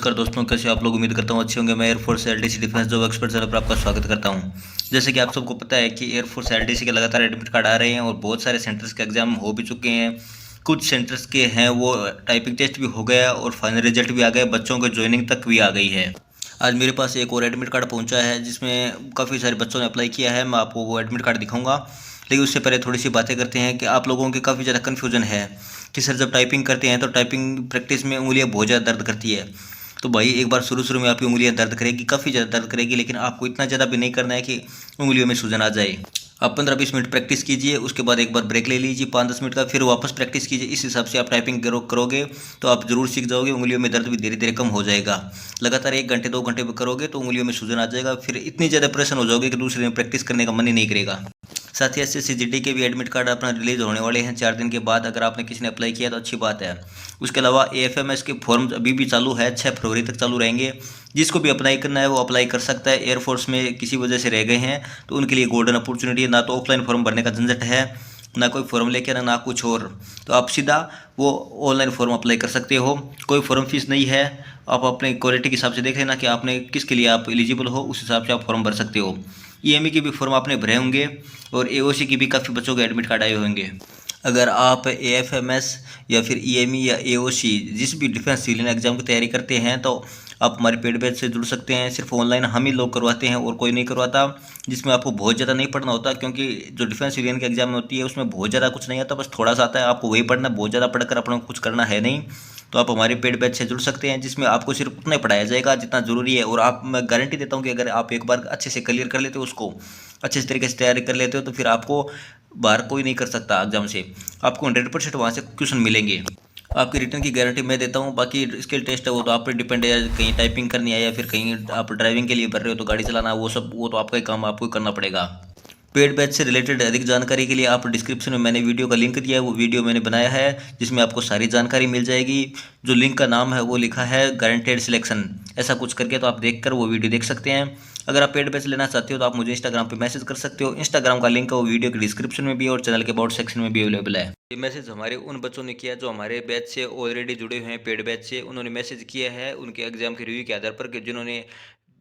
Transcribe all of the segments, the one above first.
नमस्कार दोस्तों, कैसे आप लोग? उम्मीद करता हूँ अच्छे होंगे। मैं air force LDC defence job expert channel पर आपका स्वागत करता हूँ। जैसे कि आप सबको पता है कि एयरफोर्स एलडीसी के लगातार एडमिट कार्ड आ रहे हैं और बहुत सारे सेंटर्स के एग्जाम हो भी चुके हैं। कुछ सेंटर्स के हैं वो टाइपिंग टेस्ट भी हो गया और फाइनल रिजल्ट भी आ गए, बच्चों के ज्वाइनिंग तक भी आ गई है। आज मेरे पास एक और एडमिट कार्ड पहुंचा है जिसमें काफ़ी सारे बच्चों ने अप्लाई किया है। मैं आपको वो एडमिट कार्ड दिखाऊंगा, लेकिन उससे पहले थोड़ी सी बातें करते हैं कि आप लोगों की काफ़ी ज़्यादा कन्फ्यूजन है कि सर जब टाइपिंग करते हैं तो टाइपिंग प्रैक्टिस में उंगलियां बहुत ज़्यादा दर्द करती है। तो भाई एक बार शुरू शुरू में आपकी उंगलियां दर्द करेगी, काफ़ी ज़्यादा दर्द करेगी, लेकिन आपको इतना ज़्यादा भी नहीं करना है कि उंगलियों में सूजन आ जाए। आप 15-20 मिनट प्रैक्टिस कीजिए, उसके बाद एक बार ब्रेक ले लीजिए 5-10 मिनट का, फिर वापस प्रैक्टिस कीजिए। इस हिसाब से आप टाइपिंग करोगे तो आप ज़रूर सीख जाओगे। उंगलियों में दर्द भी धीरे धीरे कम हो जाएगा। लगातार 1 घंटे 2 घंटे करोगे तो उंगलियों में सूजन आ जाएगा, फिर इतनी ज़्यादा परेशान हो जाओगे कि दूसरे दिन प्रैक्टिस करने का मन ही नहीं करेगा। साथ ही एसएससी जीडी के भी एडमिट कार्ड अपना रिलीज होने वाले हैं 4 दिन के बाद। अगर आपने किसी ने अप्लाई किया तो अच्छी बात है। उसके अलावा एएफएमएस के फॉर्म अभी भी चालू है, 6 फरवरी तक चालू रहेंगे। जिसको भी अप्लाई करना है वो अप्लाई कर सकता है। एयरफोर्स में किसी वजह से रह गए हैं तो उनके लिए गोल्डन अपॉर्चुनिटी है। ना तो ऑफलाइन फॉर्म भरने का झंझट है, ना कोई फॉर्म लेके आना, ना कुछ और। तो आप सीधा वो ऑनलाइन फॉर्म अप्लाई कर सकते हो। कोई फॉर्म फीस नहीं है। आप अपने क्वालिटी के हिसाब से देख लेना कि आपने किसके लिए आप एलिजिबल हो, उस हिसाब से आप फॉर्म भर सकते हो। ईएमई के भी फॉर्म आपने भरे होंगे और एओसी की भी काफ़ी बच्चों के एडमिट कार्ड आए होंगे। अगर आप एएफएमएस या फिर ईएमई या एओसी जिस भी डिफेंस सिविलियन एग्जाम की तैयारी करते हैं तो आप हमारे पेड बैच से जुड़ सकते हैं। सिर्फ ऑनलाइन हम ही लोग करवाते हैं और कोई नहीं करवाता, जिसमें आपको बहुत ज़्यादा नहीं पढ़ना होता, क्योंकि जो डिफेंस सिविलियन की एग्जाम होती है उसमें बहुत ज़्यादा कुछ नहीं आता, बस थोड़ा सा आता है। आपको वही पढ़ना, बहुत ज़्यादा पढ़कर अपना कुछ करना है नहीं। तो आप हमारे पेड बैच से जुड़ सकते हैं जिसमें आपको सिर्फ उतना ही पढ़ाया जाएगा जितना ज़रूरी है। और आप, मैं गारंटी देता हूँ कि अगर आप एक बार अच्छे से क्लियर कर लेते हो, उसको अच्छे से तरीके से तैयारी कर लेते हो, तो फिर आपको बाहर कोई नहीं कर सकता एग्जाम से। आपको 100% वहाँ से क्वेश्चन मिलेंगे। आपकी रिटर्न की गारंटी मैं देता हूँ। बाकी स्किल टेस्ट है वो तो आप पे डिपेंड है, कहीं टाइपिंग करनी है या फिर कहीं आप ड्राइविंग के लिए भर रहे हो तो गाड़ी चलाना, वो तो आपका ही काम, आपको ही करना पड़ेगा। पेड बैच से रिलेटेड अधिक जानकारी के लिए आप डिस्क्रिप्शन में मैंने वीडियो का लिंक दिया है, वो वीडियो मैंने बनाया है जिसमें आपको सारी जानकारी मिल जाएगी। जो लिंक का नाम है वो लिखा है गारंटेड सिलेक्शन, ऐसा कुछ करके, तो आप देखकर वो वीडियो देख सकते हैं। अगर आप पेड बैच लेना चाहते हो तो आप मुझे इंस्टाग्राम पे मैसेज कर सकते हो। इंस्टाग्राम का लिंक है वो वीडियो के डिस्क्रिप्शन में भी है और चैनल के अबाउट सेक्शन में भी अवेलेबल है। ये मैसेज हमारे उन बच्चों ने किया जो हमारे बैच से ऑलरेडी जुड़े हुए हैं। पेड बैच से उन्होंने मैसेज किया है उनके एग्जाम के रिव्यू के आधार पर कि जिन्होंने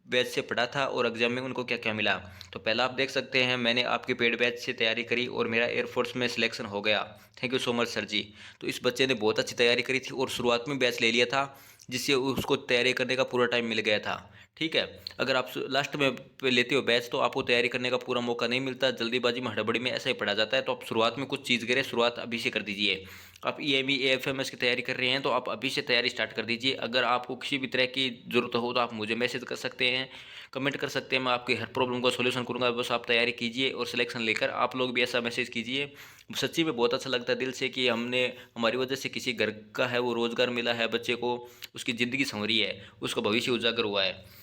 बैच से पढ़ा था और एग्जाम में उनको क्या क्या मिला। तो पहला आप देख सकते हैं, मैंने आपके पेड बैच से तैयारी करी और मेरा एयरफोर्स में सिलेक्शन हो गया। Thank you so much sir ji. तो इस बच्चे ने बहुत अच्छी तैयारी करी थी और शुरुआत में बैच ले लिया था, जिससे उसको तैयारी करने का पूरा टाइम मिल गया था। ठीक है, अगर आप लास्ट में लेते हो बैच तो आपको तैयारी करने का पूरा मौका नहीं मिलता, जल्दीबाजी में हड़बड़ी में ऐसा ही पढ़ा जाता है। तो आप शुरुआत में कुछ चीज़ करें, शुरुआत अभी से कर दीजिए। आप ईएमई एएफएमएस की तैयारी कर रहे हैं तो आप अभी से तैयारी स्टार्ट कर दीजिए। अगर आपको किसी भी तरह की ज़रूरत हो तो आप मुझे मैसेज कर सकते हैं, कमेंट कर सकते हैं, मैं आपकी हर प्रॉब्लम का सॉल्यूशन करूंगा। बस आप तैयारी कीजिए और सिलेक्शन लेकर आप लोग भी ऐसा मैसेज कीजिए। सच्ची में बहुत अच्छा लगता है दिल से कि हमने, हमारी वजह से किसी घर का है वो रोज़गार मिला है, बच्चे को उसकी ज़िंदगी संवरी है, उसका भविष्य उजागर हुआ है।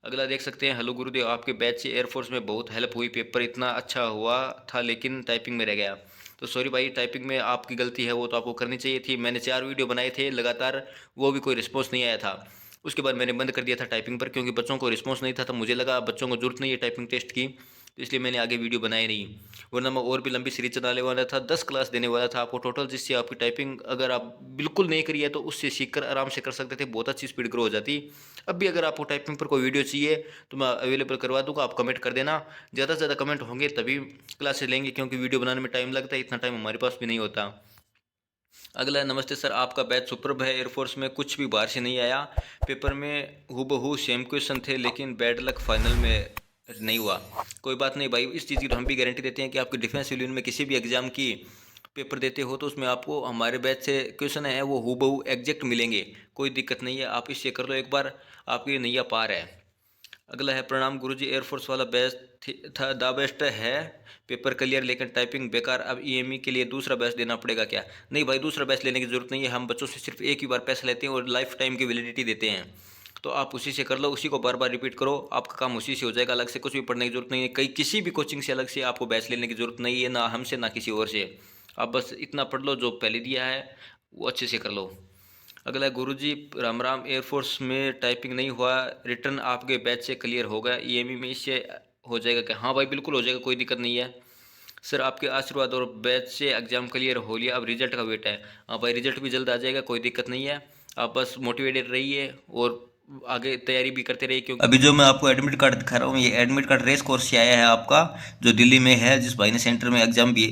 अगला देख सकते हैं, हेलो गुरुदेव, आपके बैच से एयरफोर्स में बहुत हेल्प हुई, पेपर इतना अच्छा हुआ था लेकिन टाइपिंग में रह गया। तो सॉरी भाई, टाइपिंग में आपकी गलती है, वो तो आपको करनी चाहिए थी। मैंने 4 वीडियो बनाए थे लगातार, वो भी कोई रिस्पॉन्स नहीं आया था। उसके बाद मैंने बंद कर दिया था टाइपिंग पर, क्योंकि बच्चों को रिस्पॉन्स नहीं था। तो मुझे लगा बच्चों को जरूरत नहीं है टाइपिंग टेस्ट की, तो इसलिए मैंने आगे वीडियो बनाई नहीं। वरना मैं और भी लंबी सीरीज चलाने वाला था, 10 क्लास देने वाला था आपको टोटल, जिससे आपकी टाइपिंग अगर आप बिल्कुल नहीं करी है तो उससे सीखकर आराम से कर सकते थे, बहुत अच्छी स्पीड ग्रो हो जाती। अब भी अगर आपको टाइपिंग पर कोई वीडियो चाहिए तो मैं अवेलेबल करवा दूंगा, आप कमेंट कर देना। ज़्यादा से ज़्यादा कमेंट होंगे तभी क्लासेस लेंगे, क्योंकि वीडियो बनाने में टाइम लगता है, इतना टाइम हमारे पास भी नहीं होता। अगला है, नमस्ते सर, आपका बैच सुपर्ब है। एयरफोर्स में कुछ भी बाहर से नहीं आया, पेपर में हूबहू सेम क्वेश्चन थे, लेकिन बैड लक फाइनल में नहीं हुआ। कोई बात नहीं भाई, इस चीज़ की तो हम भी गारंटी देते हैं कि आपके डिफेंस यूनियन में किसी भी एग्जाम की पेपर देते हो तो उसमें आपको हमारे बैच से क्वेश्चन है वो हूबहू एग्जैक्ट मिलेंगे। कोई दिक्कत नहीं है, आप इससे कर लो एक बार, आपकी नैया पार है। अगला है, प्रणाम गुरुजी, एयरफोर्स वाला बैच था द बेस्ट है, पेपर क्लियर लेकिन टाइपिंग बेकार, अब ईएमई के लिए दूसरा बैच देना पड़ेगा क्या? नहीं भाई, दूसरा बैच लेने की जरूरत नहीं है, हम बच्चों से सिर्फ एक ही बार पैसा लेते हैं और लाइफ टाइम की वैलिडिटी देते हैं। तो आप उसी से कर लो, उसी को बार बार रिपीट करो, आपका काम उसी से हो जाएगा। अलग से कुछ भी पढ़ने की जरूरत नहीं है, कहीं किसी भी कोचिंग से अलग से आपको बैच लेने की जरूरत नहीं है, ना हमसे ना किसी और से। आप बस इतना पढ़ लो, जो पहले दिया है वो अच्छे से कर लो। अगला, गुरुजी राम राम, एयरफोर्स में टाइपिंग नहीं हुआ, रिटर्न आपके बैच से क्लियर हो गया, ईएमई में इससे हो जाएगा क्या? हाँ भाई, बिल्कुल हो जाएगा, कोई दिक्कत नहीं है। सर आपके आशीर्वाद और बैच से एग्जाम क्लियर हो लिया, अब रिजल्ट का वेट है। हाँ भाई, रिजल्ट भी जल्द आ जाएगा, कोई दिक्कत नहीं है। आप बस मोटिवेटेड रहिए और आगे तैयारी भी करते रहिए, क्योंकि अभी जो मैं आपको एडमिट कार्ड दिखा रहा हूँ, ये एडमिट कार्ड रेस कोर्स से आया है आपका, जो दिल्ली में है, जिस भाई ने सेंटर में एग्जाम भी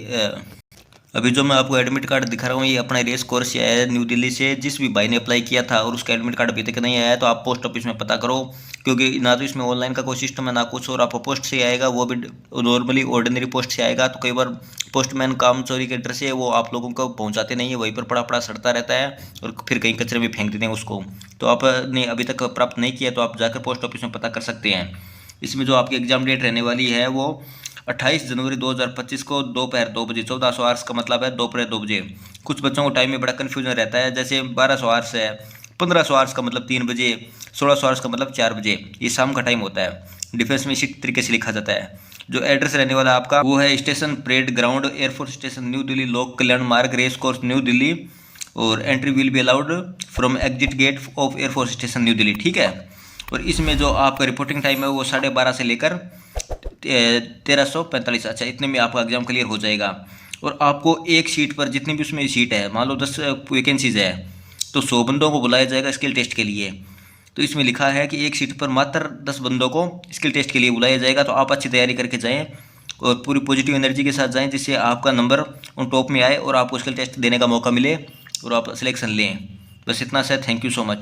अभी जो मैं आपको एडमिट कार्ड दिखा रहा हूँ, ये अपना रेस कोर्स से आया है न्यू दिल्ली से। जिस भी भाई ने अप्लाई किया था और उसका एडमिट कार्ड अभी तक नहीं आया है, तो आप पोस्ट ऑफिस में पता करो, क्योंकि ना तो इसमें ऑनलाइन का कोई सिस्टम है ना कुछ, और आपको पोस्ट से आएगा, वो भी नॉर्मली ऑर्डिनरी पोस्ट से आएगा। तो कई बार पोस्टमैन काम चोरी के डर से वो आप लोगों को पहुंचाते नहीं है, वहीं पर पड़ा पड़ा सड़ता रहता है और फिर कहीं कचरे में फेंक देते हैं उसको। तो आपने अभी तक प्राप्त नहीं किया तो आप जाकर पोस्ट ऑफिस में पता कर सकते हैं। इसमें जो आपकी एग्जाम डेट रहने वाली है वो 28 जनवरी 2025 को दोपहर 2 बजे। 1400 आवर्स का मतलब है दोपहर 2 बजे। कुछ बच्चों को टाइम में बड़ा कन्फ्यूजन रहता है, जैसे 1200 आवर्स है, 1500 आवर्स का मतलब 3 बजे, 1600 आवर्स का मतलब 4 बजे, ये शाम का टाइम होता है। डिफेंस में इसी तरीके से लिखा जाता है। जो एड्रेस रहने वाला आपका वो है station parade ground, air force station New Delhi, Lok Kalyan Marg, race course New Delhi, और entry will be allowed from exit gate of air force station New Delhi, ठीक है। और इसमें जो आपका रिपोर्टिंग टाइम है वो 12:30 से लेकर 13:45, अच्छा इतने में आपका एग्जाम क्लियर हो जाएगा। और आपको एक सीट पर, जितनी भी उसमें सीट है, मान लो 10 वैकेंसीज है, तो 100 बंदों को बुलाया जाएगा स्किल टेस्ट के लिए। तो इसमें लिखा है कि एक सीट पर मात्र 10 बंदों को स्किल टेस्ट के लिए बुलाया जाएगा। तो आप अच्छी तैयारी करके जाएं और पूरी पॉजिटिव एनर्जी के साथ जाएं, जिससे आपका नंबर ऑन टॉप में आए और आपको स्किल टेस्ट देने का मौका मिले और आप सिलेक्शन लें। बस इतना सा, थैंक यू सो मच।